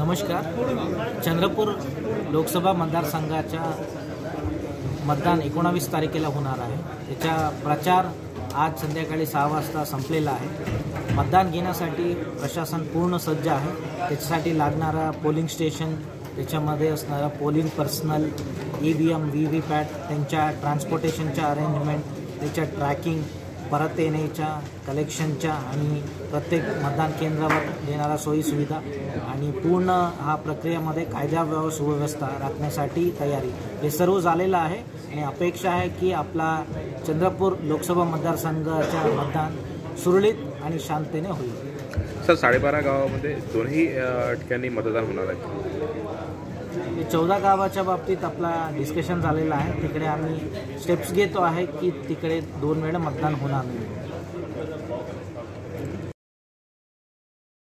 नमस्कार. चंद्रपूर लोकसभा मतदारसंघाच्या मतदान 19 तारखेला होणार आहे. त्याचा प्रचार आज संध्याकाळी 6 वाजता संपलेला आहे. मतदान घेण्यासाठी प्रशासन पूर्ण सज्ज आहे. त्याच्यासाठी लागणारा पोलिंग स्टेशन, त्याच्यामध्ये असणारा पोलिंग पर्सनल, EVM, VVPAT, त्यांच्या ट्रान्सपोर्टेशनच्या अरेंजमेंट, त्याच्या ट्रॅकिंग, परत येण्याच्या, कलेक्शनच्या आणि प्रत्येक मतदान केंद्रावर देणारा सोयीसुविधा आणि पूर्ण हा प्रक्रियेमध्ये कायदा सुव्यवस्था राखण्यासाठी तयारी हे सर्व झालेलं आहे. आणि अपेक्षा आहे की आपला चंद्रपूर लोकसभा मतदारसंघाच्या मतदान सुरळीत आणि शांततेने होईल. सर, 12.5 गावामध्ये दोन्ही ठिकाणी मतदान होणार आहे. 14 गावाच्या बाबतीत आपला डिस्कशन झालेला आहे. तिकडे आम्ही स्टेप्स घेतो आहे की तिकडे 2 वेळा मतदान होणार नाही.